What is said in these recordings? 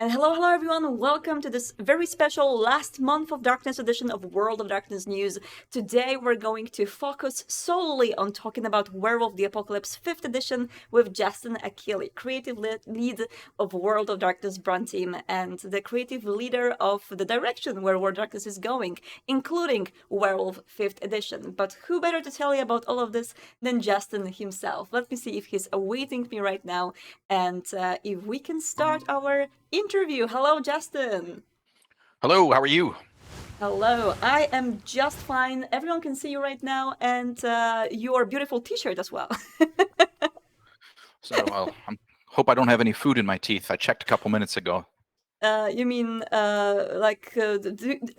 And hello everyone. Welcome to this very special last month of Darkness edition of World of Darkness News. Today we're going to focus solely on talking about Werewolf the Apocalypse 5th edition with Justin Achilli, creative lead of World of Darkness Brand Team and the creative leader of the direction where World of Darkness is going, including Werewolf 5th edition. But who better to tell you about all of this than Justin himself? Let me see if he's awaiting me right now and if we can start our interview. Hello, Justin. Hello, how are you? Hello, I am just fine. Everyone can see you right now, and your beautiful T-shirt as well. I hope I don't have any food in my teeth. I checked a couple minutes ago. You mean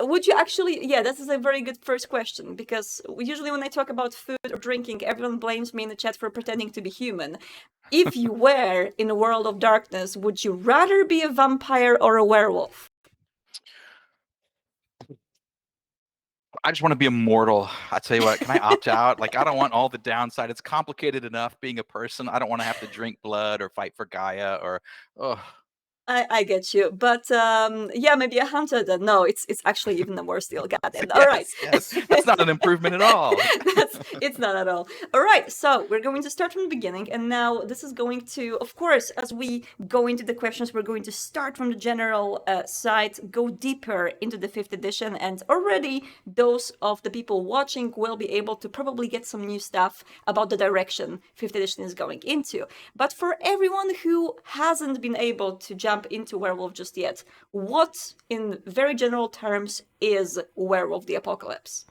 would you actually? Yeah, that is a very good first question because usually when I talk about food or drinking, everyone blames me in the chat for pretending to be human. If you were in a world of darkness, would you rather be a vampire or a werewolf? I just want to be immortal. I tell you what, can I opt out? Like, I don't want all the downside. It's complicated enough being a person. I don't want to have to drink blood or fight for Gaia or, oh, I get you, but yeah, maybe a hunter then. No, it's actually even a worse deal. Got it. All right. yes. That's not an improvement at all. It's not at all. All right, so we're going to start from the beginning, and now this is going to, of course, as we go into the questions, we're going to start from the general side, go deeper into the 5th edition, and already those of the people watching will be able to probably get some new stuff about the direction 5th edition is going into. But for everyone who hasn't been able to jump into Werewolf just yet, what, in very general terms, is Werewolf the Apocalypse?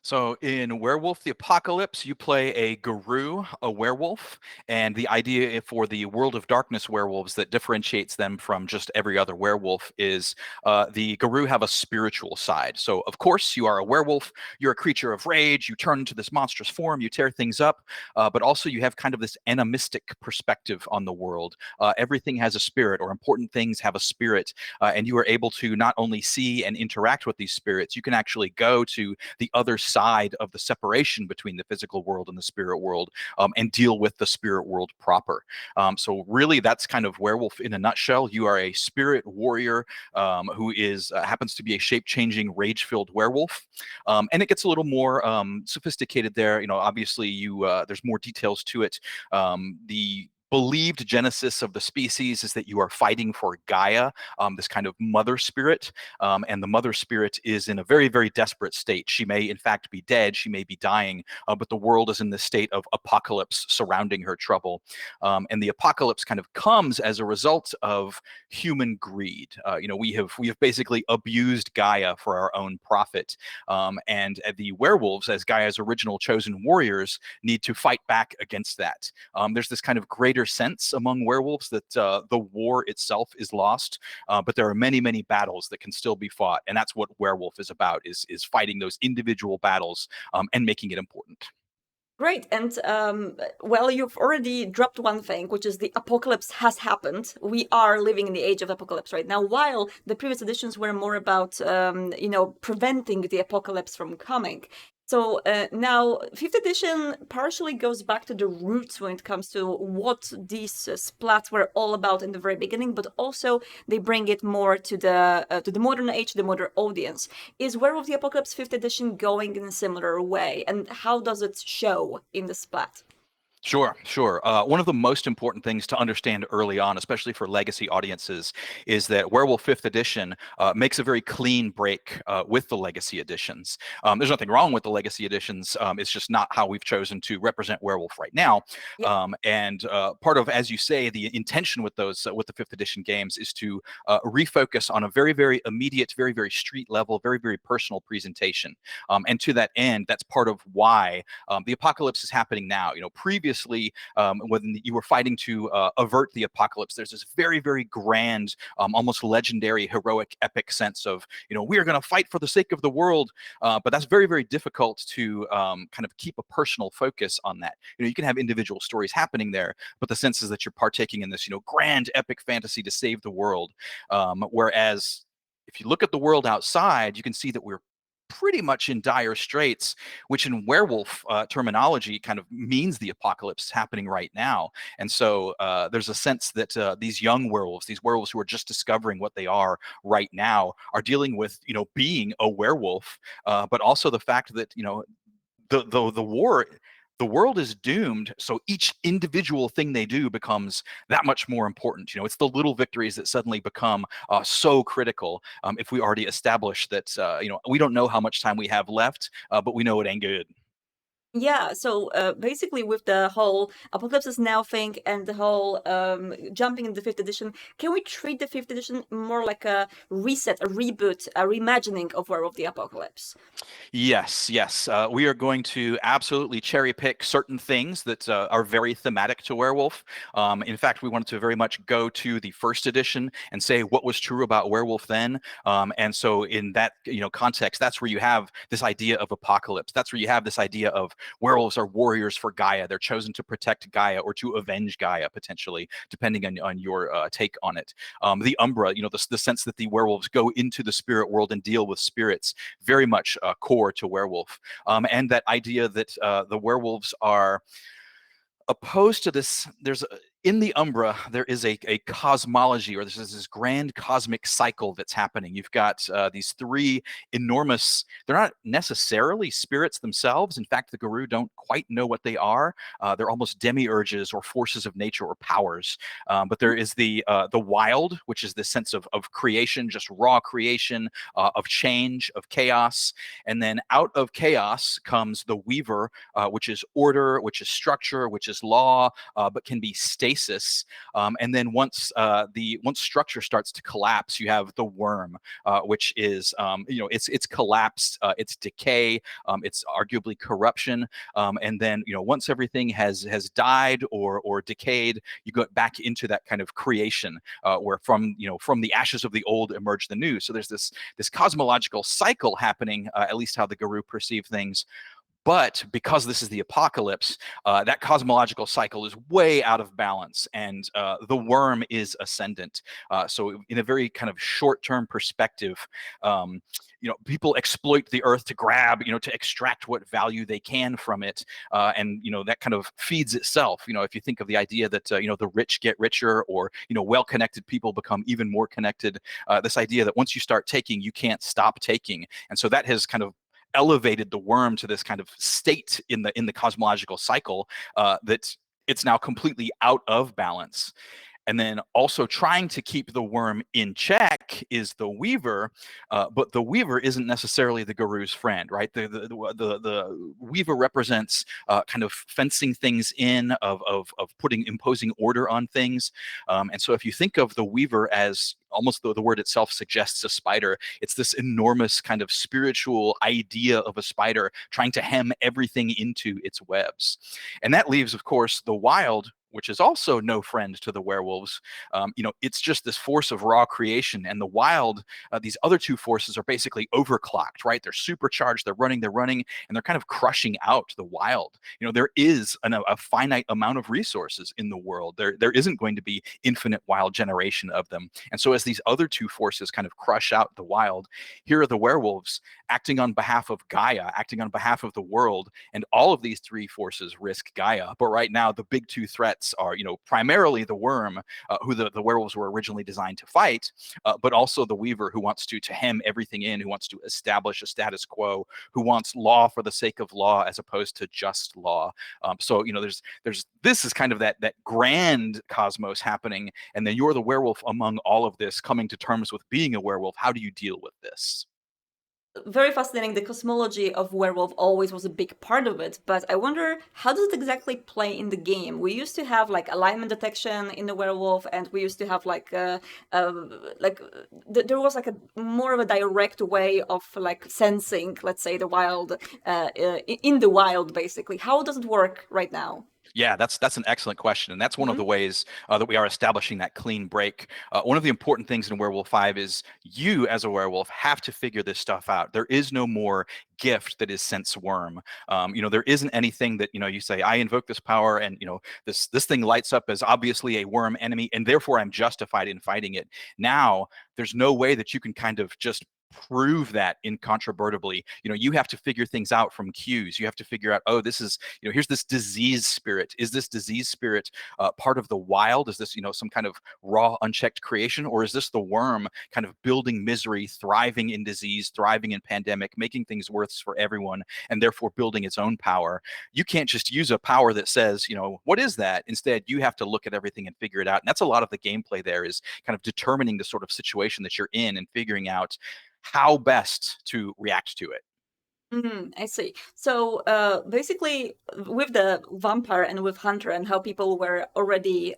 So in Werewolf the Apocalypse, you play a guru, a werewolf, and the idea for the World of Darkness werewolves that differentiates them from just every other werewolf is the guru have a spiritual side. So of course you are a werewolf, you're a creature of rage, you turn into this monstrous form, you tear things up, but also you have kind of this animistic perspective on the world. Everything has a spirit, or important things have a spirit, and you are able to not only see and interact with these spirits, you can actually go to the other side of the separation between the physical world and the spirit world, and deal with the spirit world proper. So really, that's kind of Werewolf in a nutshell. You are a spirit warrior who is happens to be a shape-changing, rage-filled werewolf, and it gets a little more sophisticated there. You know, obviously, there's more details to it. The believed genesis of the species is that you are fighting for Gaia, this kind of mother spirit, and the mother spirit is in a very, very desperate state. She may, in fact, be dead. She may be dying, but the world is in this state of apocalypse surrounding her trouble. And the apocalypse kind of comes as a result of human greed. We have basically abused Gaia for our own profit, and the werewolves, as Gaia's original chosen warriors, need to fight back against that. There's this kind of greater sense among werewolves that the war itself is lost, but there are many, many battles that can still be fought, and that's what Werewolf is about: is fighting those individual battles, and making it important. Great, and well, you've already dropped one thing, which is the apocalypse has happened. We are living in the age of apocalypse right now, while the previous editions were more about, preventing the apocalypse from coming. So now, 5th edition partially goes back to the roots when it comes to what these splats were all about in the very beginning, but also they bring it more to the modern age, the modern audience. Is Werewolf the Apocalypse 5th edition going in a similar way, and how does it show in the splat? Sure. One of the most important things to understand early on, especially for legacy audiences, is that Werewolf 5th edition makes a very clean break with the legacy editions. There's nothing wrong with the legacy editions. It's just not how we've chosen to represent Werewolf right now. Yep. And part of, as you say, the intention with those with the 5th edition games is to refocus on a very, very immediate, very, very street level, very, very personal presentation. And to that end, that's part of why the apocalypse is happening now. Previously, when you were fighting to avert the apocalypse, there's this very, very grand, almost legendary, heroic, epic sense of, we are going to fight for the sake of the world. But that's very, very difficult to kind of keep a personal focus on that. You can have individual stories happening there, but the sense is that you're partaking in this, grand, epic fantasy to save the world. Whereas if you look at the world outside, you can see that we're pretty much in dire straits, which in werewolf terminology kind of means the apocalypse is happening right now. And so there's a sense that these young werewolves, these werewolves who are just discovering what they are right now, are dealing with, being a werewolf, but also the fact that, the war, the world is doomed, so each individual thing they do becomes that much more important. It's the little victories that suddenly become so critical. If we already established that, we don't know how much time we have left, but we know it ain't good. Yeah, so basically, with the whole Apocalypse is Now thing and the whole jumping in the fifth edition, can we treat the fifth edition more like a reset, a reboot, a reimagining of Werewolf the Apocalypse? Yes, yes. We are going to absolutely cherry pick certain things that are very thematic to Werewolf. In fact, we wanted to very much go to the first edition and say what was true about Werewolf then. And so in that context, that's where you have this idea of apocalypse. That's where you have this idea of werewolves are warriors for Gaia. They're chosen to protect Gaia or to avenge Gaia, potentially, depending on your take on it. The Umbra, the sense that the werewolves go into the spirit world and deal with spirits, very much core to Werewolf. And that idea that the werewolves are opposed to this. In the Umbra, there is a cosmology, or there's this grand cosmic cycle that's happening. You've got these three enormous, they're not necessarily spirits themselves. In fact, the Guru don't quite know what they are. They're almost demiurges or forces of nature or powers. But there is the wild, which is this sense of creation, just raw creation, of change, of chaos. And then out of chaos comes the Weaver, which is order, which is structure, which is law, but can be stasis. And then once structure starts to collapse, you have the worm, which is it's collapsed, it's decay, it's arguably corruption. And then once everything has died or decayed, you go back into that kind of creation, where from the ashes of the old emerge the new. So there's this cosmological cycle happening, at least how the Guru perceive things. But because this is the apocalypse, that cosmological cycle is way out of balance, and the worm is ascendant. So in a very kind of short-term perspective, people exploit the earth to grab, to extract what value they can from it, and that kind of feeds itself. If you think of the idea that the rich get richer, or well-connected people become even more connected, this idea that once you start taking, you can't stop taking, and so that has kind of elevated the worm to this kind of state in the cosmological cycle, that it's now completely out of balance. And then also trying to keep the worm in check is the Weaver, but the Weaver isn't necessarily the Guru's friend, right? The Weaver represents kind of fencing things in, of imposing order on things. And so if you think of the Weaver as almost the word itself suggests a spider, it's this enormous kind of spiritual idea of a spider trying to hem everything into its webs. And that leaves, of course, the wild, which is also no friend to the werewolves. It's just this force of raw creation. And the wild, these other two forces are basically overclocked, right? They're supercharged, they're running, and they're kind of crushing out the wild. There is a finite amount of resources in the world. There isn't going to be infinite wild generation of them. And so as these other two forces kind of crush out the wild, here are the werewolves acting on behalf of Gaia, acting on behalf of the world. And all of these three forces risk Gaia. But right now, the big two threats are, primarily the worm, who the werewolves were originally designed to fight, but also the Weaver, who wants to hem everything in, who wants to establish a status quo, who wants law for the sake of law as opposed to just law. So this is kind of that grand cosmos happening, and then you're the werewolf among all of this, coming to terms with being a werewolf. How do you deal with this? Very fascinating. The cosmology of Werewolf always was a big part of it, but I wonder, how does it exactly play in the game? We used to have like alignment detection in the Werewolf, and we used to have there was like a more of a direct way of like sensing, let's say, the wild in the wild, basically. How does it work right now? Yeah, that's an excellent question, and that's one of Mm-hmm. the ways that we are establishing that clean break. One of the important things in Werewolf 5 is you, as a werewolf, have to figure this stuff out. There is no more gift that is sense worm. There isn't anything that you say, I invoke this power, and this thing lights up as obviously a worm enemy, and therefore I'm justified in fighting it. Now, there's no way that you can kind of just prove that incontrovertibly. You have to figure things out from cues. You have to figure out, oh, this is, here's this disease spirit. Is this disease spirit part of the wild? Is this, some kind of raw, unchecked creation? Or is this the worm kind of building misery, thriving in disease, thriving in pandemic, making things worse for everyone, and therefore building its own power? You can't just use a power that says, what is that? Instead, you have to look at everything and figure it out. And that's a lot of the gameplay there, is kind of determining the sort of situation that you're in and figuring out how best to react to it. I see. So basically, with the vampire and with hunter and how people were already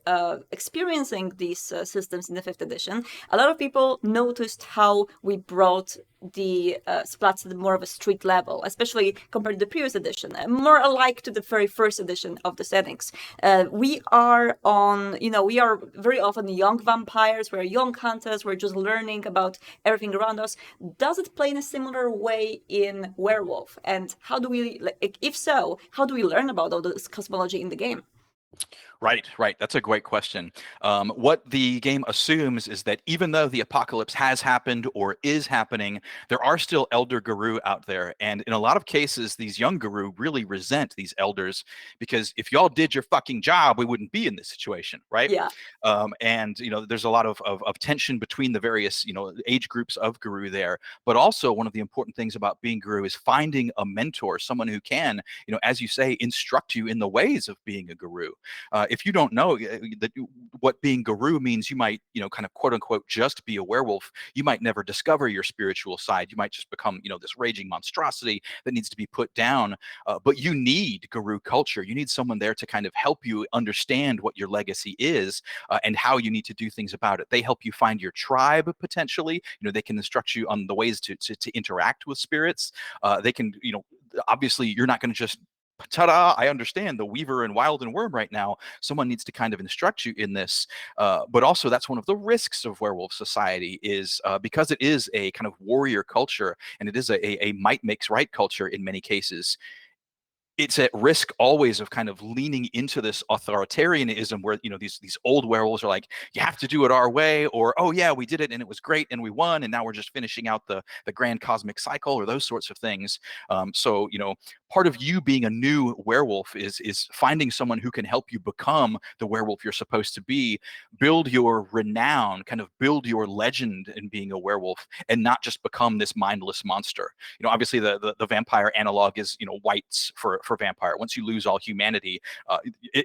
experiencing these systems in the fifth edition, a lot of people noticed how we brought the splats to more of a street level, especially compared to the previous edition, more alike to the very first edition of the settings. We are we are very often young vampires, we're young hunters, we're just learning about everything around us. Does it play in a similar way in Werewolf? And how do we, if so, how do we learn about all this cosmology in the game? Right. That's a great question. What the game assumes is that even though the apocalypse has happened or is happening, there are still elder Guru out there. And in a lot of cases, these young Guru really resent these elders, because if y'all did your fucking job, we wouldn't be in this situation, right? Yeah. And there's a lot of tension between the various age groups of Guru there. But also, one of the important things about being Guru is finding a mentor, someone who can, as you say, instruct you in the ways of being a Guru. If you don't know that what being Guru means, you might, kind of quote unquote, just be a werewolf. You might never discover your spiritual side. You might just become, this raging monstrosity that needs to be put down. But you need Guru culture. You need someone there to kind of help you understand what your legacy is and how you need to do things about it. They help you find your tribe potentially. They can instruct you on the ways to interact with spirits. They can, obviously, you're not going to just ta-da, I understand the Weaver and Wild and Worm right now. Someone needs to kind of instruct you in this. But also, that's one of the risks of werewolf society, is because it is a kind of warrior culture, and it is a might makes right culture in many cases. It's at risk always of kind of leaning into this authoritarianism where, these old werewolves are like, you have to do it our way, or, oh yeah, we did it and it was great and we won and now we're just finishing out the grand cosmic cycle, or those sorts of things. So part of you being a new werewolf is finding someone who can help you become the werewolf you're supposed to be, build your renown, kind of build your legend in being a werewolf, and not just become this mindless monster. Obviously the vampire analog is, whites for vampire. Once you lose all humanity,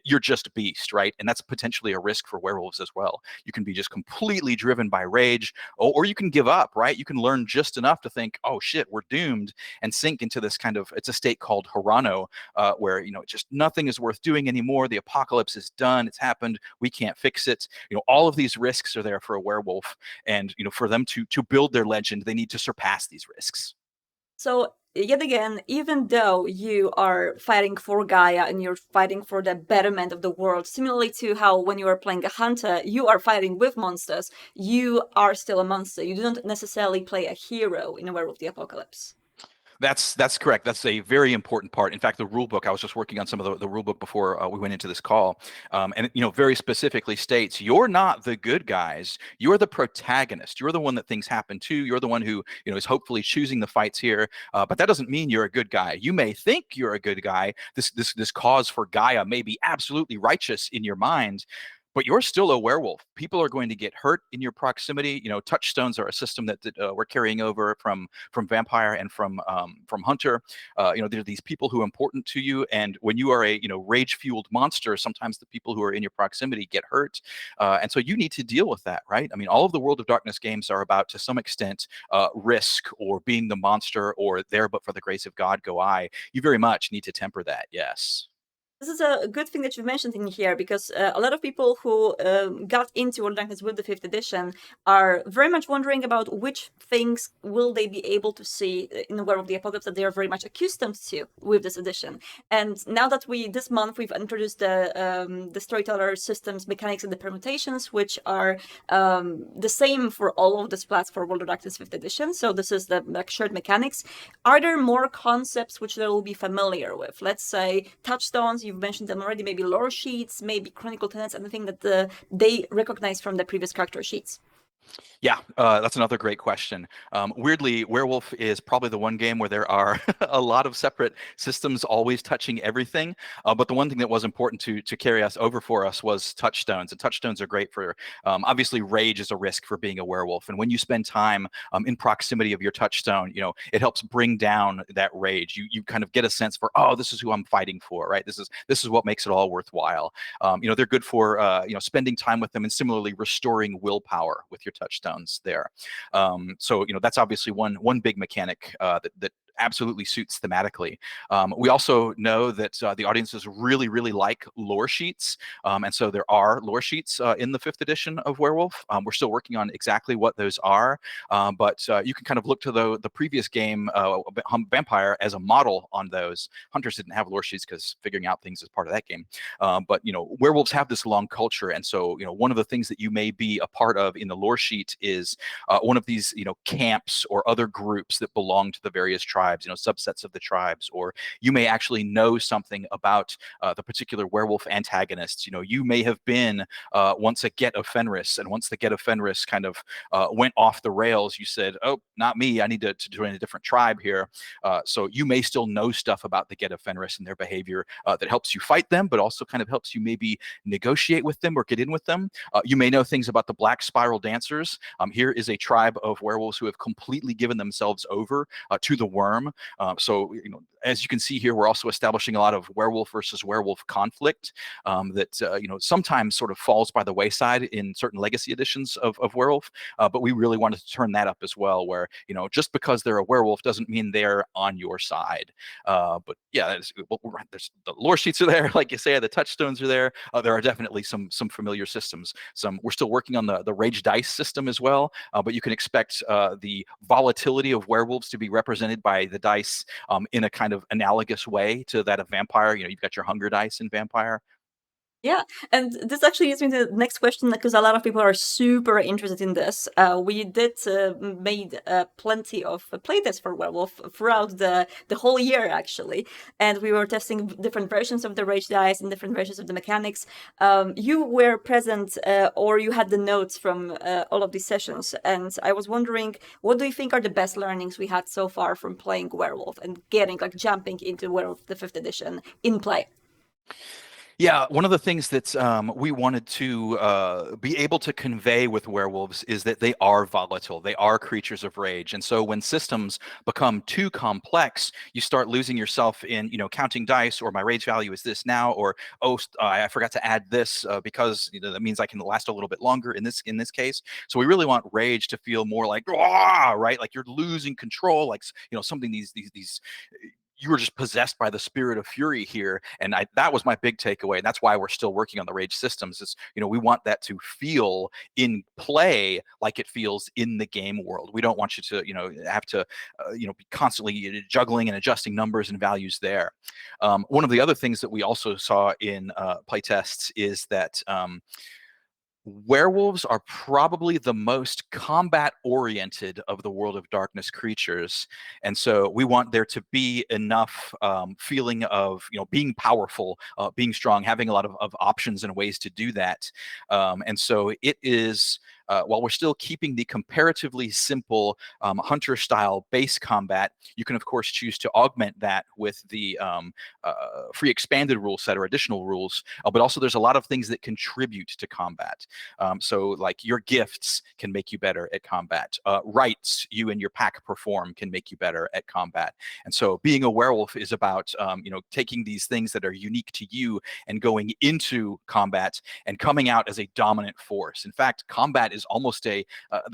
you're just a beast, right? And that's potentially a risk for werewolves as well. You can be just completely driven by rage, or you can give up, right? You can learn just enough to think, oh shit, we're doomed, and sink into this kind of, it's a state called Hirano, where, just nothing is worth doing anymore. The apocalypse is done. It's happened. We can't fix it. All of these risks are there for a werewolf. And, for them to build their legend, they need to surpass these risks. So yet again, even though you are fighting for Gaia and you're fighting for the betterment of the world, similarly to how when you are playing a hunter, you are fighting with monsters, you are still a monster. You don't necessarily play a hero in a Werewolf the Apocalypse. That's correct. That's a very important part. In fact, the rule book, I was just working on some of the rule book before we went into this call. And it, very specifically states, you're not the good guys. You're the protagonist. You're the one that things happen to. You're the one who, is hopefully choosing the fights here. But that doesn't mean you're a good guy. You may think you're a good guy. This cause for Gaia may be absolutely righteous in your mind, but you're still a werewolf. People are going to get hurt in your proximity. Touchstones are a system that we're carrying over from vampire and from hunter. There are these people who are important to you, and when you are a rage fueled monster, sometimes the people who are in your proximity get hurt, and so you need to deal with that, right? I mean, all of the World of Darkness games are about, to some extent, risk, or being the monster, or there but for the grace of God go I. You very much need to temper that. Yes. This is a good thing that you mentioned in here, because a lot of people who got into World of Darkness with the 5th edition are very much wondering about which things will they be able to see in the War of the Apocalypse that they are very much accustomed to with this edition. And now that this month we've introduced the storyteller systems, mechanics, and the permutations, which are the same for all of the splats for World of Darkness 5th edition. So this is the shared mechanics. Are there more concepts which they will be familiar with? Let's say touchstones. You've mentioned them already, maybe lore sheets, maybe chronicle tenets, anything that they recognize from the previous character sheets. Yeah, that's another great question. Weirdly, Werewolf is probably the one game where there are a lot of separate systems always touching everything. But the one thing that was important to carry us over for us was touchstones. And touchstones are great for, obviously, rage is a risk for being a werewolf. And when you spend time in proximity of your touchstone, it helps bring down that rage. You kind of get a sense for, oh, this is who I'm fighting for, right? This is what makes it all worthwhile. They're good for spending time with them, and similarly restoring willpower with your touchstones there. So that's obviously one big mechanic that absolutely suits thematically. We also know that the audiences really, really like lore sheets. And so there are lore sheets in the 5th edition of Werewolf. We're still working on exactly what those are. But you can kind of look to the previous game, Vampire, as a model on those. Hunters didn't have lore sheets because figuring out things is part of that game. But werewolves have this long culture. And so one of the things that you may be a part of in the lore sheet is one of these camps or other groups that belong to the various tribes, subsets of the tribes, or you may actually know something about the particular werewolf antagonists. You may have been once a Get of Fenris, and once the Get of Fenris kind of went off the rails, you said, oh, not me, I need to join a different tribe here. So you may still know stuff about the Get of Fenris and their behavior that helps you fight them, but also kind of helps you maybe negotiate with them or get in with them. You may know things about the Black Spiral Dancers. Here is a tribe of werewolves who have completely given themselves over to the worm. So, as you can see here, we're also establishing a lot of werewolf versus werewolf conflict that, sometimes sort of falls by the wayside in certain legacy editions of Werewolf. But we really wanted to turn that up as well, where, just because they're a werewolf doesn't mean they're on your side. But yeah, there's the lore sheets are there, like you say, the touchstones are there. There are definitely some familiar systems. We're still working on the rage dice system as well, but you can expect the volatility of werewolves to be represented by the dice in a kind of analogous way to that of Vampire. You've got your hunger dice in Vampire. Yeah, and this actually leads me to the next question, because a lot of people are super interested in this. We did made plenty of playtests for Werewolf throughout the whole year, actually, and we were testing different versions of the rage dice and different versions of the mechanics. You were present, or you had the notes from all of these sessions, and I was wondering, what do you think are the best learnings we had so far from playing Werewolf and jumping into Werewolf the 5th edition in play? Yeah, one of the things that we wanted to be able to convey with werewolves is that they are volatile. They are creatures of rage. And so when systems become too complex, you start losing yourself in, counting dice, or my rage value is this now, or, oh, I forgot to add this because that means I can last a little bit longer in this case. So we really want rage to feel more like, right? Like you're losing control, like, something these you were just possessed by the spirit of fury here. And that was my big takeaway. And that's why we're still working on the rage systems is, we want that to feel in play like it feels in the game world. We don't want you to, have to, be constantly juggling and adjusting numbers and values there. One of the other things that we also saw in playtests is that werewolves are probably the most combat oriented of the World of Darkness creatures. And so we want there to be enough feeling of being powerful, being strong, having a lot of options and ways to do that. And so it is while we're still keeping the comparatively simple hunter style base combat, you can of course choose to augment that with the free expanded rule set or additional rules, but also there's a lot of things that contribute to combat. So like your gifts can make you better at combat. Rights you and your pack perform can make you better at combat. And so being a werewolf is about taking these things that are unique to you and going into combat and coming out as a dominant force. In fact, combat is almost there's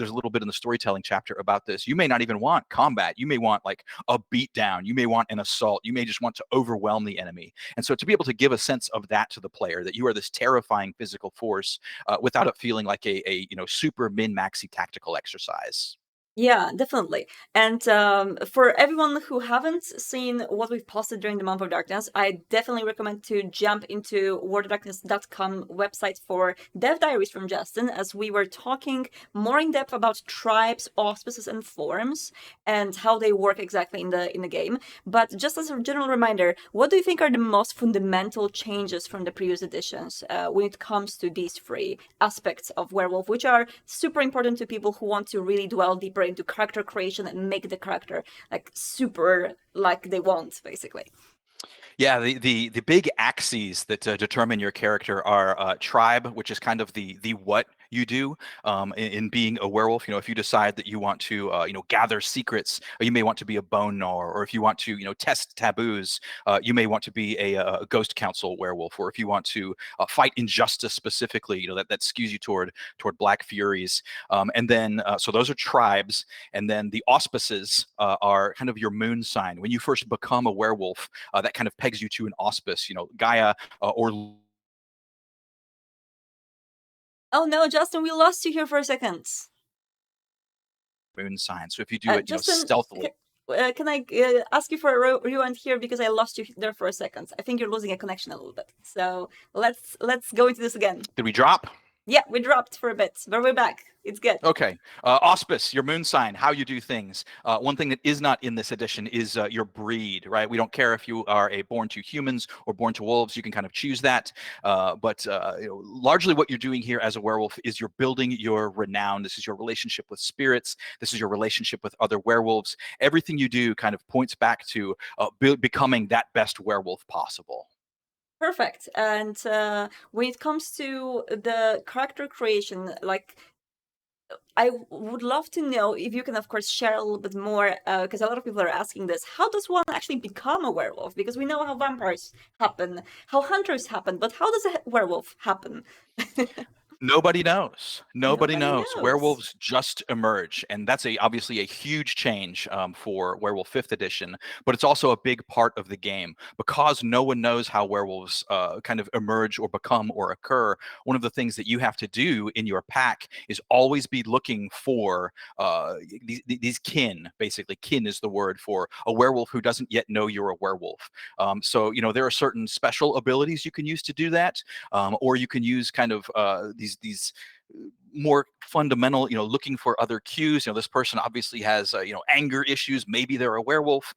a little bit in the storytelling chapter about this. You may not even want combat. You may want like a beatdown. You may want an assault. You may just want to overwhelm the enemy. And so to be able to give a sense of that to the player, that you are this terrifying physical force without it feeling like a super min-maxy tactical exercise. Yeah, definitely. And for everyone who haven't seen what we've posted during the month of darkness, I definitely recommend to jump into worldofdarkness.com website for Dev Diaries from Justin, as we were talking more in depth about tribes, auspices, and forms, and how they work exactly in the game. But just as a general reminder, what do you think are the most fundamental changes from the previous editions when it comes to these three aspects of Werewolf, which are super important to people who want to really dwell deeper into character creation and make the character like super like they want, basically? Yeah, the big axes that determine your character are tribe, which is kind of the what you do in being a werewolf. You know, if you decide that you want to gather secrets, or you may want to be a bone gnawer, or if you want to test taboos, you may want to be a ghost council werewolf, or if you want to fight injustice specifically, that skews you toward black furies. And then so those are tribes, and then the auspices are kind of your moon sign. When you first become a werewolf, that kind of pegs you to an auspice, Gaia or Oh no, Justin, we lost you here for a second. moon sign. So if you do it, Justin, stealthily. can I ask you for a rewind here because I lost you there for a second. I think you're losing a connection a little bit. So let's go into this again. Did we drop? Yeah, we dropped for a bit, but we're back. It's good. Okay. Auspice, your moon sign, how you do things. One thing that is not in this edition is your breed, right? We don't care if you are born to humans or born to wolves. You can kind of choose that. But largely what you're doing here as a werewolf is you're building your renown. This is your relationship with spirits. This is your relationship with other werewolves. Everything you do kind of points back to becoming that best werewolf possible. Perfect. And when it comes to the character creation, like I would love to know if you can, of course, share a little bit more, because a lot of people are asking this. How does one actually become a werewolf? Because we know how vampires happen, how hunters happen, but how does a werewolf happen? Nobody knows. Nobody Nobody knows. knows. Werewolves just emerge, and that's obviously a huge change for Werewolf Fifth Edition. But it's also a big part of the game because no one knows how werewolves kind of emerge or become or occur. One of the things that you have to do in your pack is always be looking for these kin. Basically, kin is the word for a werewolf who doesn't yet know you're a werewolf. So there are certain special abilities you can use to do that, or you can use kind of these more fundamental, looking for other cues. This person obviously has anger issues. Maybe they're a werewolf.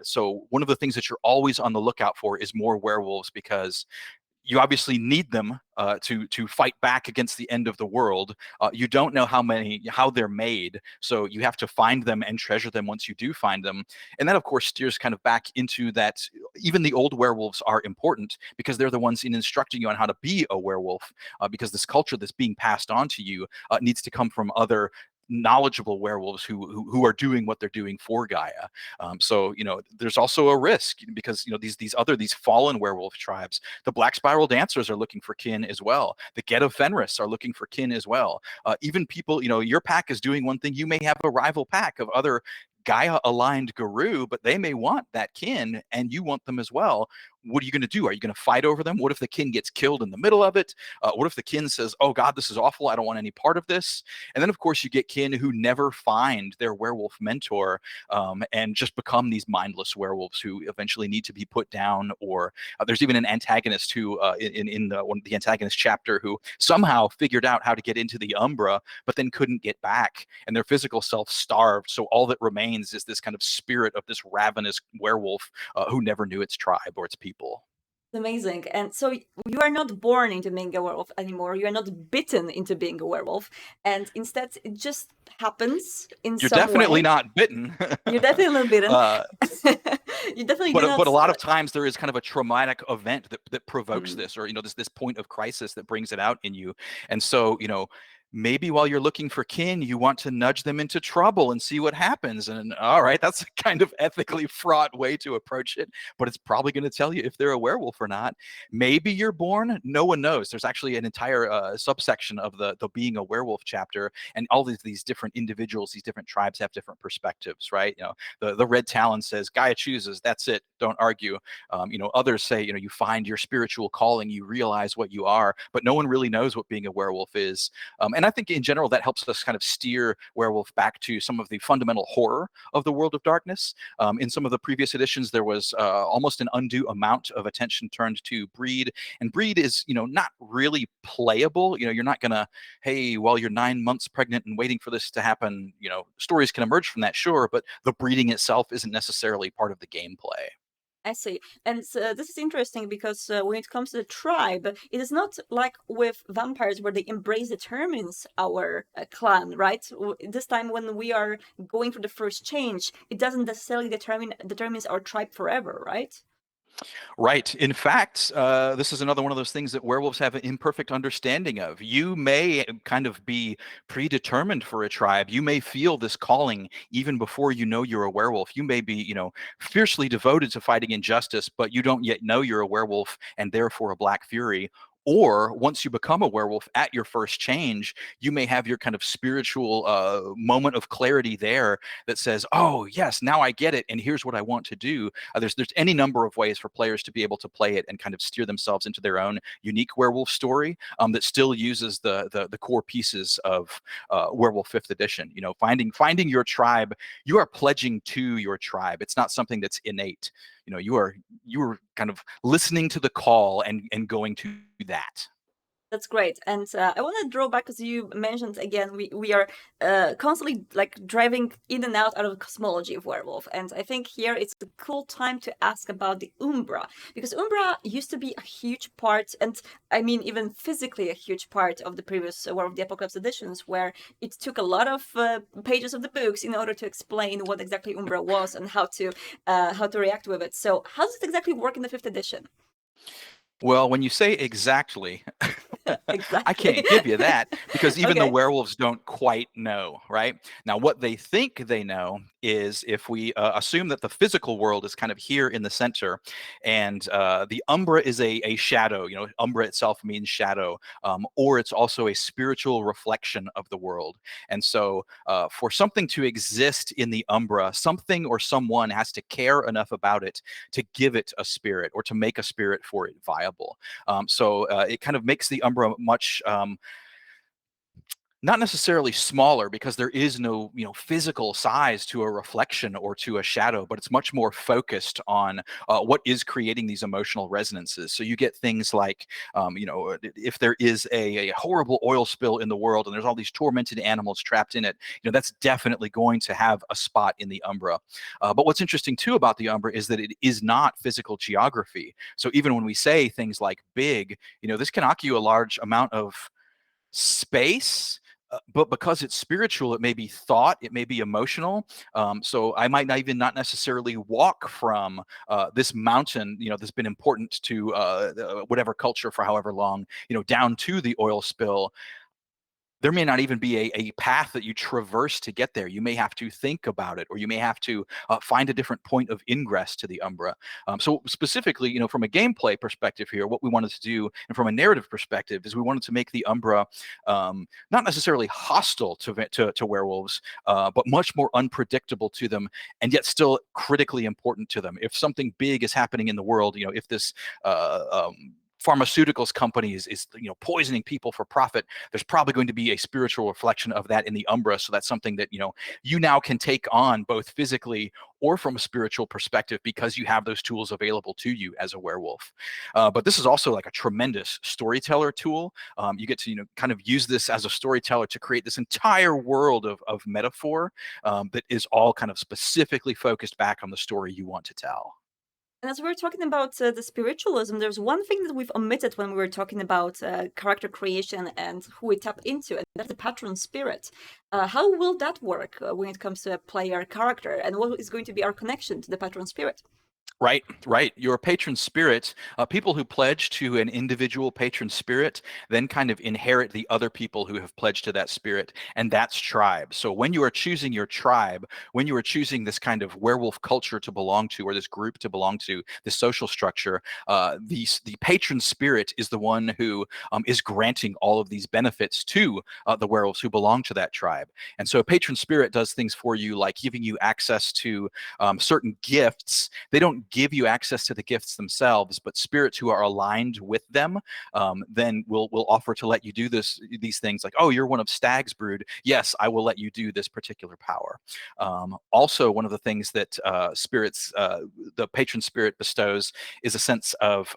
So one of the things that you're always on the lookout for is more werewolves, because you obviously need them to fight back against the end of the world. You don't know how they're made, so you have to find them and treasure them once you do find them. And that, of course, steers kind of back into that. Even the old werewolves are important because they're the ones in instructing you on how to be a werewolf. Because this culture that's being passed on to you needs to come from other knowledgeable werewolves who are doing what they're doing for Gaia. So there's also a risk because these fallen werewolf tribes, the Black Spiral Dancers, are looking for kin as well. The Get of Fenris are looking for kin as well. Even people, your pack is doing one thing. You may have a rival pack of other Gaia-aligned Guru, but they may want that kin, and you want them as well. What are you going to do? Are you going to fight over them? What if the kin gets killed in the middle of it? What if the kin says, "Oh God, this is awful. I don't want any part of this"? And then, of course, you get kin who never find their werewolf mentor and just become these mindless werewolves who eventually need to be put down. Or there's even an antagonist who, in the antagonist chapter, who somehow figured out how to get into the Umbra, but then couldn't get back, and their physical self starved. So all that remains is this kind of spirit of this ravenous werewolf who never knew its tribe or its people. Amazing. And so you are not born into being a werewolf anymore. You are not bitten into being a werewolf. And instead, it just happens in You're some definitely way. not bitten. You're definitely not bitten. uh, You definitely do but not. a lot of times there is kind of a traumatic event that provokes Mm. this, or this point of crisis that brings it out in you. And so maybe while you're looking for kin, you want to nudge them into trouble and see what happens. And all right, that's a kind of ethically fraught way to approach it, but it's probably going to tell you if they're a werewolf or not. Maybe you're born, no one knows. There's actually an entire subsection of the being a werewolf chapter, and all these different individuals, these different tribes have different perspectives, right? The Red Talon says Gaia chooses, that's it, don't argue. Others say you find your spiritual calling, you realize what you are, but no one really knows what being a werewolf is. And I think in general that helps us kind of steer Werewolf back to some of the fundamental horror of the World of Darkness. In some of the previous editions, there was almost an undue amount of attention turned to breed, and breed is, not really playable. You're not gonna, hey, while you're 9 months pregnant and waiting for this to happen, stories can emerge from that, sure, but the breeding itself isn't necessarily part of the gameplay. I see. And this is interesting because when it comes to the tribe, it is not like with vampires where they embrace determines our clan, right? This time when we are going through the first change, it doesn't necessarily determines our tribe forever, right? Right. In fact, this is another one of those things that werewolves have an imperfect understanding of. You may kind of be predetermined for a tribe. You may feel this calling even before you know you're a werewolf. You may be, fiercely devoted to fighting injustice, but you don't yet know you're a werewolf and therefore a Black Fury. Or once you become a werewolf at your first change, you may have your kind of spiritual moment of clarity there that says, oh, yes, now I get it. And here's what I want to do. There's any number of ways for players to be able to play it and kind of steer themselves into their own unique werewolf story that still uses the core pieces of Werewolf 5th Edition. Finding your tribe, you are pledging to your tribe. It's not something that's innate. You are kind of listening to the call and going to that. That's great. And I want to draw back, as you mentioned again, we are constantly like driving in and out of the cosmology of Werewolf. And I think here it's a cool time to ask about the Umbra, because Umbra used to be a huge part, and I mean even physically a huge part of the previous War of the Apocalypse editions, where it took a lot of pages of the books in order to explain what exactly Umbra was and how to react with it. So how does it exactly work in the 5th edition? Well, when you say exactly, Exactly. I can't give you that because even the Okay. werewolves don't quite know, right? Now, what they think they know is if we assume that the physical world is kind of here in the center and the Umbra is a shadow, Umbra itself means shadow, or it's also a spiritual reflection of the world. And so for something to exist in the Umbra, something or someone has to care enough about it to give it a spirit or to make a spirit for it viable. So it kind of makes the Umbra much not necessarily smaller because there is no physical size to a reflection or to a shadow, but it's much more focused on what is creating these emotional resonances. So you get things like if there is a horrible oil spill in the world and there's all these tormented animals trapped in it, that's definitely going to have a spot in the Umbra. But what's interesting too about the Umbra is that it is not physical geography. So even when we say things like big, this can occupy a large amount of space, but because it's spiritual, it may be thought, it may be emotional. So I might not necessarily walk from this mountain, that's been important to whatever culture for however long, down to the oil spill. There may not even be a path that you traverse to get there. You may have to think about it, or you may have to find a different point of ingress to the Umbra. So specifically, from a gameplay perspective here, what we wanted to do, and from a narrative perspective, is we wanted to make the Umbra not necessarily hostile to werewolves, but much more unpredictable to them, and yet still critically important to them. If something big is happening in the world, if this pharmaceuticals companies is poisoning people for profit, there's probably going to be a spiritual reflection of that in the Umbra. So that's something that you now can take on both physically or from a spiritual perspective because you have those tools available to you as a werewolf. But this is also like a tremendous storyteller tool. You get to kind of use this as a storyteller to create this entire world of metaphor that is all kind of specifically focused back on the story you want to tell. And as we were talking about the spiritualism, there's one thing that we've omitted when we were talking about character creation and who we tap into, and that's the patron spirit. How will that work when it comes to a player character, and what is going to be our connection to the patron spirit? Right. Your patron spirit, people who pledge to an individual patron spirit, then kind of inherit the other people who have pledged to that spirit, and that's tribe. So when you are choosing your tribe, when you are choosing this kind of werewolf culture to belong to, or this group to belong to, this social structure, the patron spirit is the one who is granting all of these benefits to the werewolves who belong to that tribe. And so patron spirit does things for you like giving you access to certain gifts. They don't give you access to the gifts themselves, but spirits who are aligned with them then will offer to let you do these things like, oh, you're one of Stag's brood. Yes, I will let you do this particular power. Also, one of the things that the patron spirit bestows is a sense of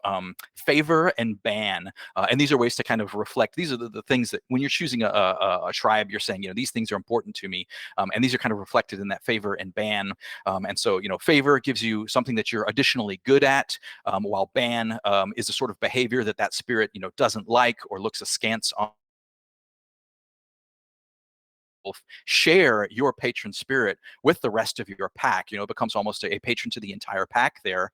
favor and ban. And these are ways to kind of reflect. These are the things that when you're choosing a tribe, you're saying, these things are important to me. And these are kind of reflected in that favor and ban. And so, favor gives you something that you're additionally good at, while ban is a sort of behavior that spirit, doesn't like or looks askance on. Share your patron spirit with the rest of your pack. It becomes almost a patron to the entire pack there.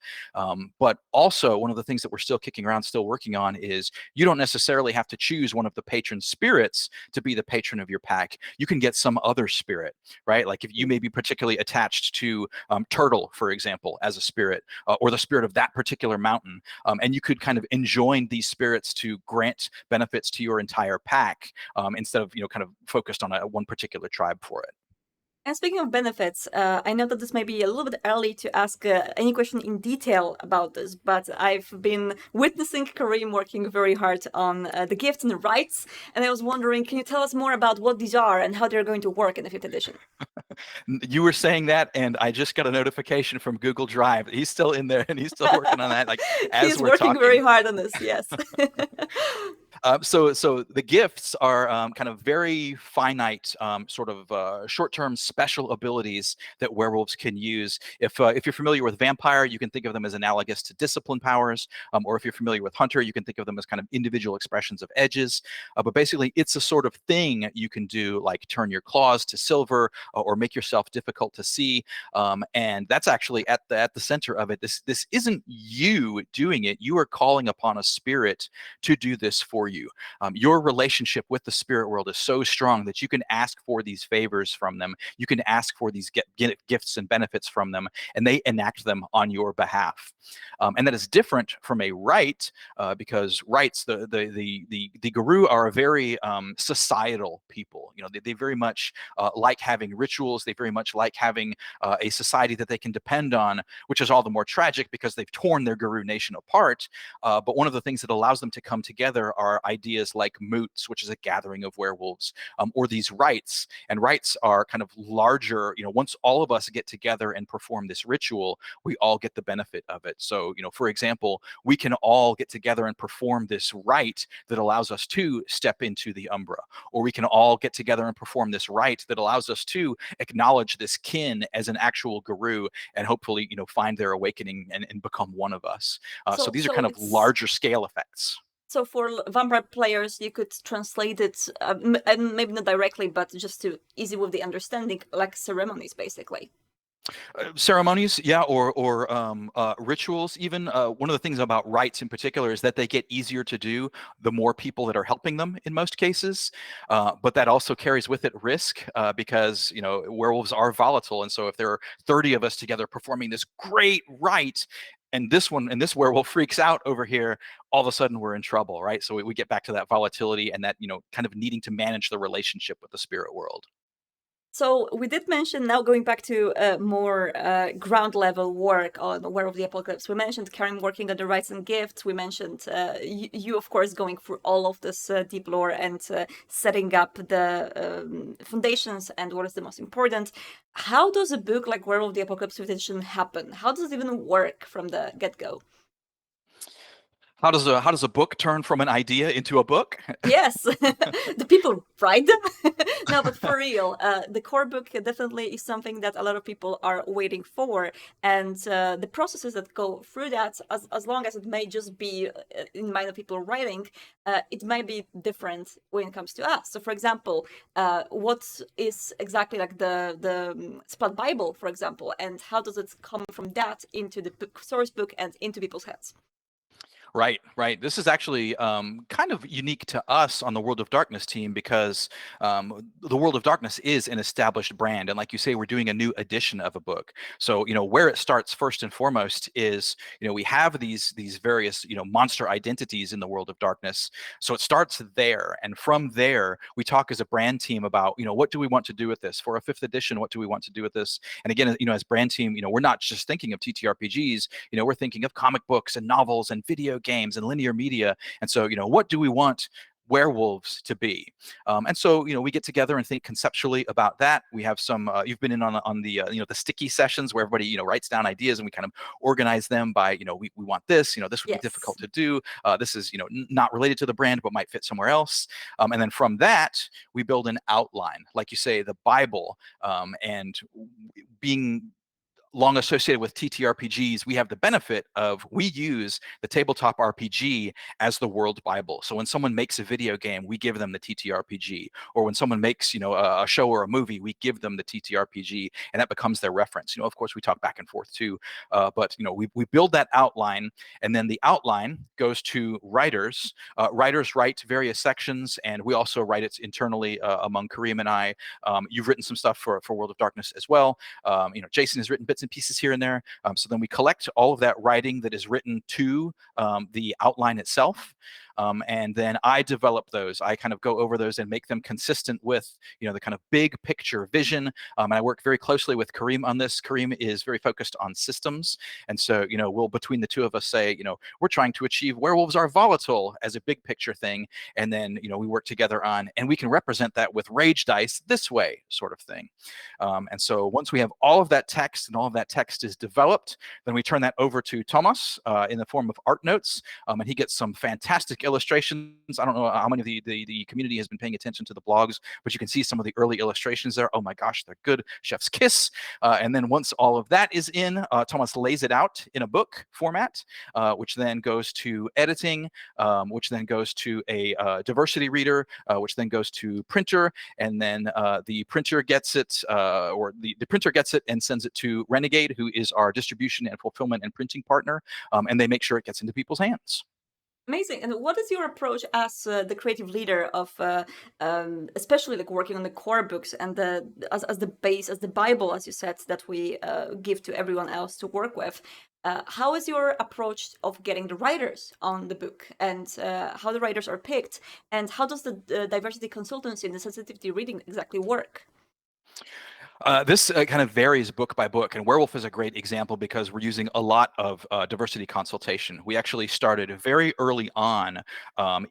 But also, one of the things that we're still kicking around, still working on, is you don't necessarily have to choose one of the patron spirits to be the patron of your pack. You can get some other spirit, right? Like if you may be particularly attached to Turtle, for example, as a spirit, or the spirit of that particular mountain, and you could kind of enjoin these spirits to grant benefits to your entire pack, instead of kind of focused on one particular tribe for it. And speaking of benefits, I know that this may be a little bit early to ask any question in detail about this, but I've been witnessing Kareem working very hard on the gifts and the rights, and I was wondering, can you tell us more about what these are and how they're going to work in the 5th edition? You were saying that, and I just got a notification from Google Drive. He's still in there, and he's still working on that, like, as He's we're working talking. very hard on this, yes. So the gifts are kind of very finite, sort of short-term special abilities that werewolves can use. If you're familiar with vampire, you can think of them as analogous to discipline powers, or if you're familiar with hunter, you can think of them as kind of individual expressions of edges. But basically, it's a sort of thing you can do, like turn your claws to silver, or make yourself difficult to see. And that's actually at the center of it. This isn't you doing it. You are calling upon a spirit to do this for you. Your relationship with the spirit world is so strong that you can ask for these favors from them. You can ask for these gifts and benefits from them, and they enact them on your behalf. And that is different from a rite, because rites, the guru are a very societal people. They very much like having rituals. They very much like having a society that they can depend on, which is all the more tragic because they've torn their guru nation apart. But one of the things that allows them to come together are ideas like moots, which is a gathering of werewolves, or these rites. And rites are kind of larger. Once all of us get together and perform this ritual, we all get the benefit of it. So, for example, we can all get together and perform this rite that allows us to step into the Umbra, or we can all get together and perform this rite that allows us to acknowledge this kin as an actual guru, and hopefully, find their awakening and become one of us. So these are kind of larger scale effects. So for vampire players, you could translate it, and maybe not directly, but just to easy with the understanding, like ceremonies, basically. Ceremonies, yeah, or rituals. Even one of the things about rites in particular is that they get easier to do the more people that are helping them in most cases. But that also carries with it risk, because werewolves are volatile, and so if there are 30 of us together performing this great rite, and this werewolf freaks out over here, all of a sudden we're in trouble, right? So we get back to that volatility and that kind of needing to manage the relationship with the spirit world. So we did mention, now going back to more ground level work on Werewolf the Apocalypse, we mentioned Karen working on the rights and gifts. We mentioned you, of course, going through all of this deep lore and setting up the foundations and what is the most important. How does a book like Werewolf the Apocalypse edition happen? How does it even work from the get-go? How does a book turn from an idea into a book? Yes, the people write them. No, but for real, the core book definitely is something that a lot of people are waiting for, and the processes that go through that, as long as it may just be in mind of people writing, it might be different when it comes to us. So, for example, what is exactly like the Splat Bible, for example, and how does it come from that into the book, source book and into people's heads? Right, right. This is actually kind of unique to us on the World of Darkness team because the World of Darkness is an established brand, and like you say, we're doing a new edition of a book. So where it starts first and foremost is we have these various monster identities in the World of Darkness. So it starts there, and from there we talk as a brand team about what do we want to do with this for a fifth edition? What do we want to do with this? And again, as brand team, we're not just thinking of TTRPGs. We're thinking of comic books and novels and video games and linear media. And so, what do we want werewolves to be? And so, we get together and think conceptually about that. We have some. You've been in on the the sticky sessions where everybody writes down ideas and we kind of organize them by we want this. This would be Yes. difficult to do. This is not related to the brand but might fit somewhere else. And then from that we build an outline, like you say, the Bible. And being long associated with TTRPGs, we have the benefit of we use the tabletop RPG as the world Bible. So when someone makes a video game, we give them the TTRPG, or when someone makes a show or a movie, we give them the TTRPG, and that becomes their reference. Of course, we talk back and forth too, but we build that outline, and then the outline goes to writers. Writers write various sections, and we also write it internally among Kareem and I. You've written some stuff for World of Darkness as well. Jason has written bits and pieces here and there. So then we collect all of that writing that is written to the outline itself. And then I develop those. I kind of go over those and make them consistent with, the kind of big picture vision. And I work very closely with Kareem on this. Kareem is very focused on systems. And so, we'll, between the two of us, say, we're trying to achieve werewolves are volatile as a big picture thing. And then, we work together on, and we can represent that with rage dice this way, sort of thing. And so once we have all of that text and all of that text is developed, then we turn that over to Thomas in the form of art notes. And he gets some fantastic illustrations. I don't know how many of the community has been paying attention to the blogs, but you can see some of the early illustrations there. Oh my gosh, they're good. Chef's kiss. And then once all of that is in, Thomas lays it out in a book format, which then goes to editing, which then goes to a diversity reader, which then goes to printer, and then the printer gets it, or the printer gets it and sends it to Renegade, who is our distribution and fulfillment and printing partner, and they make sure it gets into people's hands. Amazing. And what is your approach as the creative leader of, especially like working on the core books and as the base, as the Bible, as you said, that we give to everyone else to work with? How is your approach of getting the writers on the book, and how the writers are picked, and how does the diversity consultancy and the sensitivity reading exactly work? This kind of varies book by book, and Werewolf is a great example because we're using a lot of diversity consultation. We actually started very early on,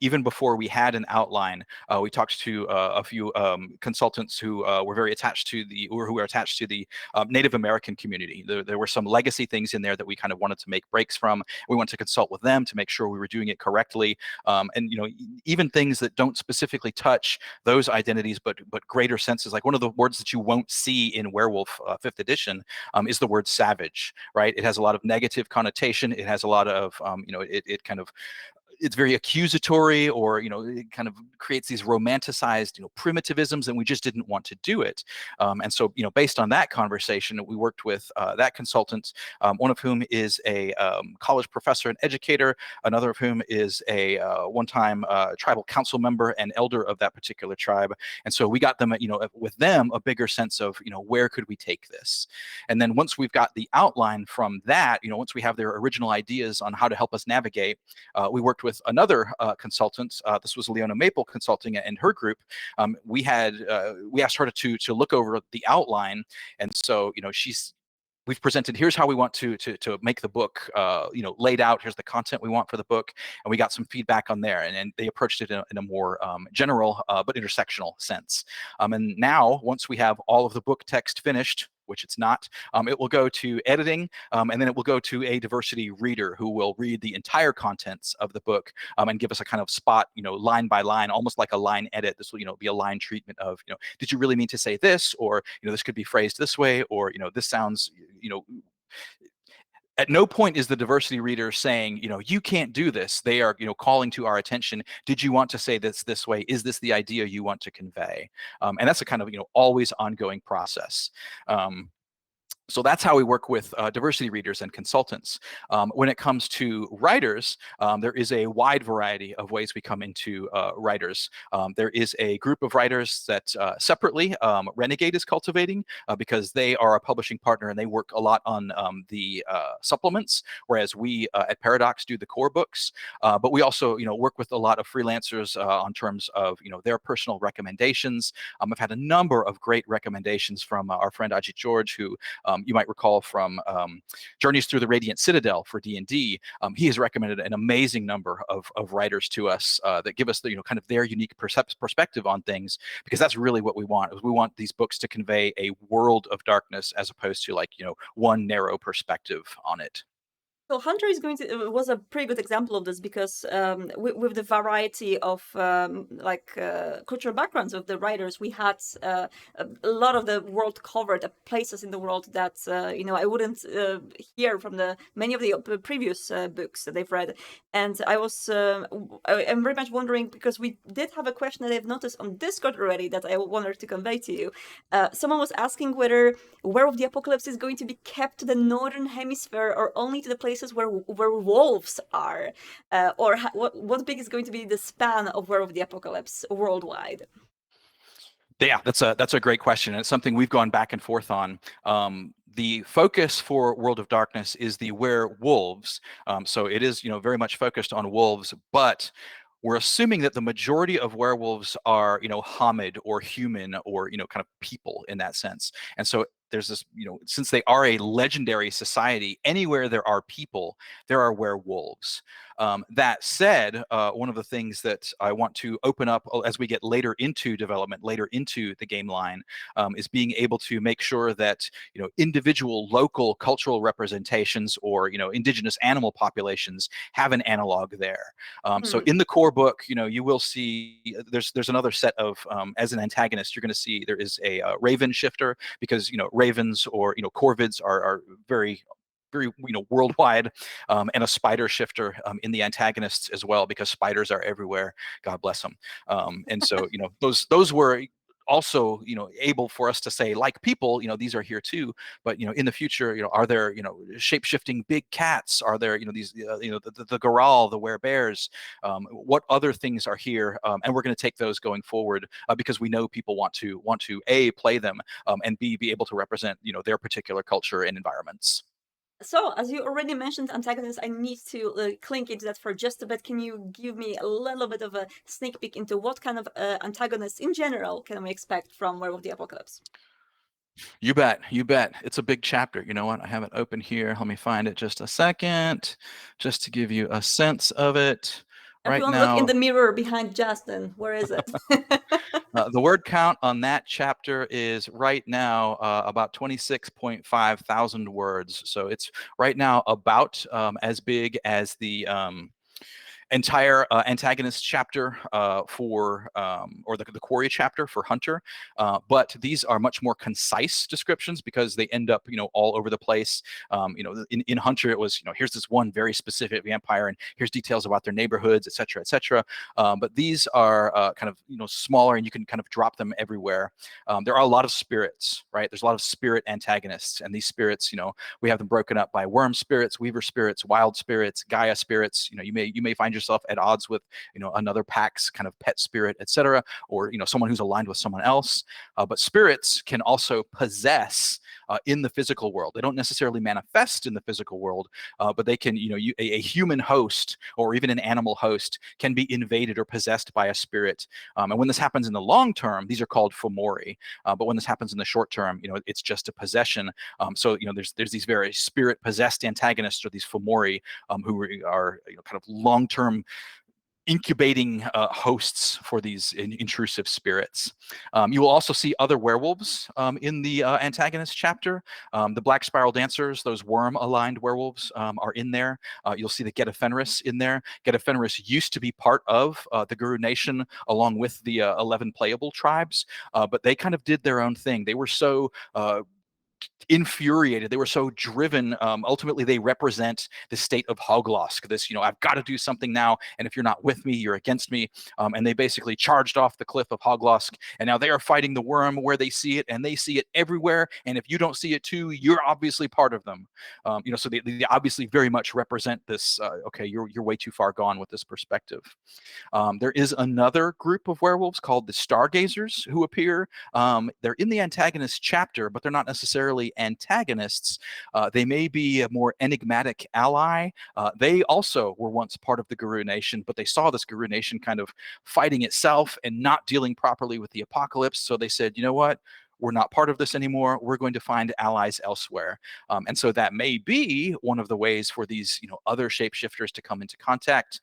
even before we had an outline. We talked to a few consultants who were very attached to or who are attached to the Native American community. There were some legacy things in there that we kind of wanted to make breaks from. We wanted to consult with them to make sure we were doing it correctly, and even things that don't specifically touch those identities, but greater senses. Like one of the words that you won't see in Werewolf 5th edition is the word savage, right? It has a lot of negative connotation. It has a lot of, it kind of, it's very accusatory, or it kind of creates these romanticized primitivisms, and we just didn't want to do it. And so based on that conversation, we worked with that consultant, one of whom is a college professor and educator, another of whom is a one-time tribal council member and elder of that particular tribe. And so we got them with them a bigger sense of where could we take this. And then once we've got the outline from that, once we have their original ideas on how to help us navigate, we worked with another consultant. This was Leona Maple Consulting and her group. We asked her to look over the outline, and so we've presented, here's how we want to make the book laid out, here's the content we want for the book, and we got some feedback on there, and they approached it in a more general but intersectional sense. And now once we have all of the book text finished, which it's not, it will go to editing, and then it will go to a diversity reader who will read the entire contents of the book and give us a kind of spot, line by line, almost like a line edit. This will, be a line treatment of, did you really mean to say this? Or, this could be phrased this way, or, this sounds, at no point is the diversity reader saying, you can't do this. They are, calling to our attention. Did you want to say this way? Is this the idea you want to convey? And that's a kind of, always ongoing process. So that's how we work with diversity readers and consultants. When it comes to writers, there is a wide variety of ways we come into writers. There is a group of writers that separately Renegade is cultivating because they are a publishing partner and they work a lot on the supplements, whereas we at Paradox do the core books. But we also, work with a lot of freelancers on terms of, their personal recommendations. I've had a number of great recommendations from our friend Ajit George, who you might recall from Journeys Through the Radiant Citadel for D&D. He has recommended an amazing number of writers to us that give us the, kind of their unique perspective on things, because that's really what we want. Is we want these books to convey a world of darkness as opposed to one narrow perspective on it. So Hunter is going to was a pretty good example of this because with the variety of cultural backgrounds of the writers, we had a lot of the world covered, places in the world that I wouldn't hear from the many of the previous books that they've read. And I'm very much wondering, because we did have a question that I've noticed on Discord already that I wanted to convey to you. Someone was asking whether Werewolf the Apocalypse is going to be kept to the northern hemisphere or only to the places where wolves are, or what big is going to be the span of Werewolf the Apocalypse worldwide? Yeah, that's a great question. And it's something we've gone back and forth on. The focus for World of Darkness is the werewolves. So it is, very much focused on wolves, but we're assuming that the majority of werewolves are, homid or human or, kind of people in that sense. And so there's this, since they are a legendary society, anywhere there are people, there are werewolves. That said, one of the things that I want to open up as we get later into development, later into the game line, is being able to make sure that individual local cultural representations or indigenous animal populations have an analog there. So in the core book, you will see there's another set of as an antagonist, you're going to see there is a raven shifter, because ravens or corvids are very worldwide, and a spider shifter in the antagonists as well, because spiders are everywhere. God bless them. And so those were also able for us to say, like people, these are here too. But in the future, are there shape-shifting big cats? Are there these the goral, the werebears? What other things are here? And we're going to take those going forward because we know people want to A, play them, and B, be able to represent their particular culture and environments. So, as you already mentioned antagonists, I need to clink into that for just a bit. Can you give me a little bit of a sneak peek into what kind of antagonists in general can we expect from Werewolf the Apocalypse? You bet. You bet. It's a big chapter. You know what? I have it open here. Let me find it just a second, just to give you a sense of it. Right Everyone look in now, the mirror behind Justin. Where is it? the word count on that chapter is right now about 26.5 thousand words. So it's right now about as big as the entire antagonist chapter or the quarry chapter for Hunter, but these are much more concise descriptions because they end up all over the place. In Hunter it was here's this one very specific vampire and here's details about their neighborhoods, etc., etc. But these are kind of smaller, and you can kind of drop them everywhere. There are a lot of spirits, right? There's a lot of spirit antagonists, and these spirits, we have them broken up by worm spirits, weaver spirits, wild spirits, Gaia spirits. You may find yourself at odds with another pack's kind of pet spirit, etc., or someone who's aligned with someone else. But spirits can also possess in the physical world. They don't necessarily manifest in the physical world, but they can, a human host or even an animal host can be invaded or possessed by a spirit. And when this happens in the long term, these are called fomori. But when this happens in the short term, it's just a possession. So there's these very spirit possessed antagonists, or these fomori, who are kind of long-term incubating hosts for these intrusive spirits. You will also see other werewolves in the antagonist chapter. The Black Spiral Dancers, those worm-aligned werewolves, are in there. You'll see the Geta Fenris in there. Geta Fenris used to be part of the Guru Nation along with the 11 playable tribes, but they kind of did their own thing. They were so infuriated. They were so driven. Ultimately, they represent the state of Hoglosk. This, I've got to do something now, and if you're not with me, you're against me. And they basically charged off the cliff of Hoglosk, and now they are fighting the worm where they see it, and they see it everywhere. And if you don't see it too, you're obviously part of them. So they obviously very much represent this. Okay, you're way too far gone with this perspective. There is another group of werewolves called the Stargazers who appear. They're in the antagonist chapter, but they're not necessarily antagonists. They may be a more enigmatic ally. They also were once part of the Guru Nation, but they saw this Guru Nation kind of fighting itself and not dealing properly with the apocalypse. So they said, you know what? We're not part of this anymore. We're going to find allies elsewhere. And so that may be one of the ways for these, other shapeshifters to come into contact,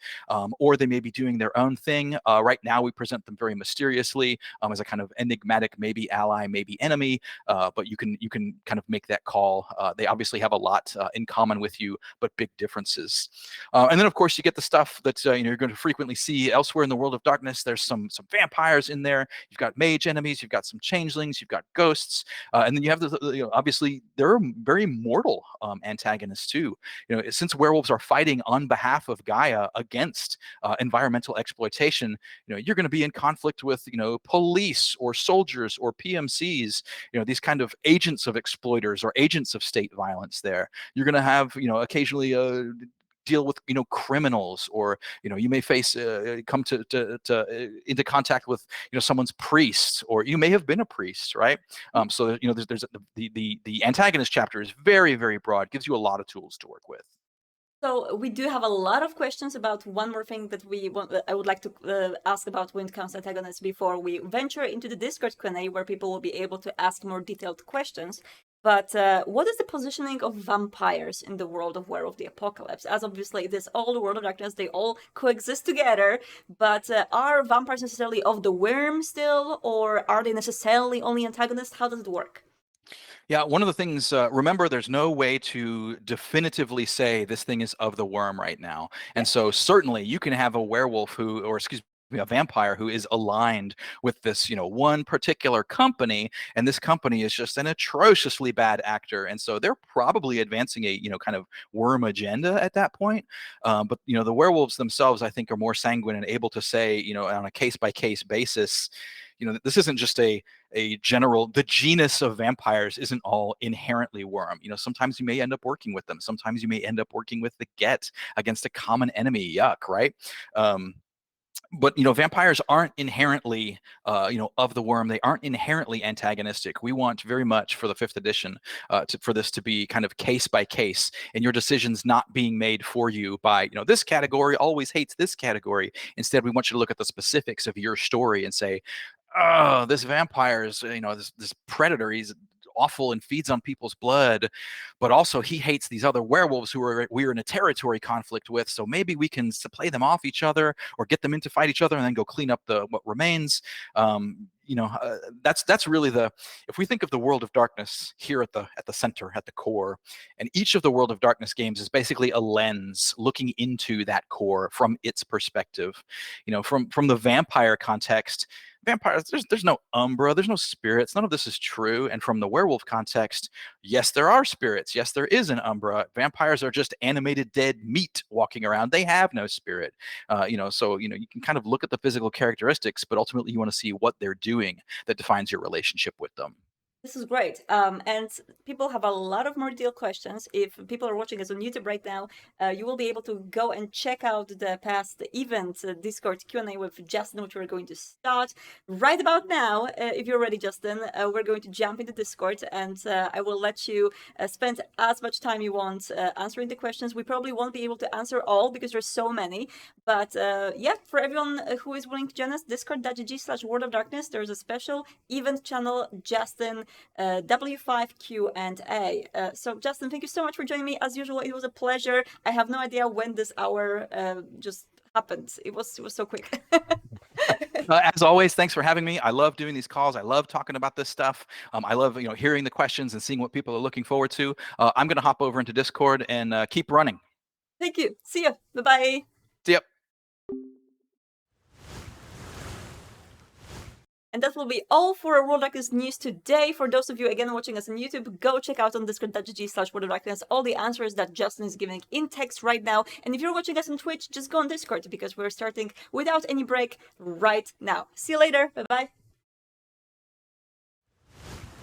or they may be doing their own thing. Right now, we present them very mysteriously as a kind of enigmatic, maybe ally, maybe enemy. But you can kind of make that call. They obviously have a lot in common with you, but big differences. And then, of course, you get the stuff that you're going to frequently see elsewhere in the world of darkness. There's some vampires in there. You've got mage enemies. You've got some changelings. You've got ghosts, and then you have obviously there are very mortal antagonists too. Since werewolves are fighting on behalf of Gaia against environmental exploitation, you're going to be in conflict with police or soldiers or PMCs, these kind of agents of exploiters or agents of state violence. There, you're going to have occasionally deal with criminals, or you may face come into contact with someone's priest, or you may have been a priest, right? So there's the antagonist chapter is very, very broad, gives you a lot of tools to work with. So we do have a lot of questions about one more thing that I would like to ask about when it comes to antagonists before we venture into the Discord Q&A, where people will be able to ask more detailed questions. But what is the positioning of vampires in the world of Werewolf the Apocalypse? As obviously this all the world of darkness, they all coexist together. But are vampires necessarily of the worm still, or are they necessarily only antagonists? How does it work? Yeah, one of the things, remember, there's no way to definitively say this thing is of the worm right now. And so certainly you can have a werewolf a vampire who is aligned with this, one particular company, and this company is just an atrociously bad actor. And so they're probably advancing a, kind of worm agenda at that point. But, the werewolves themselves, I think, are more sanguine and able to say, on a case-by-case basis, this isn't just a general, the genus of vampires isn't all inherently worm. Sometimes you may end up working with them. Sometimes you may end up working with the Get against a common enemy. Yuck, right? But vampires aren't inherently of the worm. They aren't inherently antagonistic. We want very much for the 5th edition for this to be kind of case by case, and your decisions not being made for you by this category always hates this category. Instead, we want you to look at the specifics of your story and say, oh, this vampire is this predator, he's awful and feeds on people's blood, but also he hates these other werewolves who we're in a territory conflict with, so maybe we can play them off each other or get them in to fight each other and then go clean up what remains. That's really if we think of the world of darkness here at the center, at the core, and each of the world of darkness games is basically a lens looking into that core from its perspective. From the vampire context, vampires, there's no umbra, there's no spirits, none of this is true. And from the werewolf context, yes, there are spirits, yes, there is an umbra. Vampires are just animated dead meat walking around. They have no spirit. So you can kind of look at the physical characteristics, but ultimately you want to see what they're doing that defines your relationship with them. This is great. And people have a lot of more detailed questions. If people are watching us on YouTube right now, you will be able to go and check out the past event Discord Q&A with Justin, which we're going to start right about now. If you're ready, Justin, we're going to jump into Discord, and I will let you spend as much time you want answering the questions. We probably won't be able to answer all because there's so many. But yeah, for everyone who is willing to join us, discord.gg/World of Darkness, there's a special event channel, Justin W5Q&A. So Justin, thank you so much for joining me. As usual, it was a pleasure. I have no idea when this hour just happened. It was so quick. As always, thanks for having me. I love doing these calls. I love talking about this stuff. I love hearing the questions and seeing what people are looking forward to. I'm going to hop over into Discord and keep running. Thank you. See you. Bye-bye. See ya. And that will be all for World of Darkness news today. For those of you, again, watching us on YouTube, go check out on discord.gg/World of Darkness all the answers that Justin is giving in text right now. And if you're watching us on Twitch, just go on Discord because we're starting without any break right now. See you later. Bye-bye.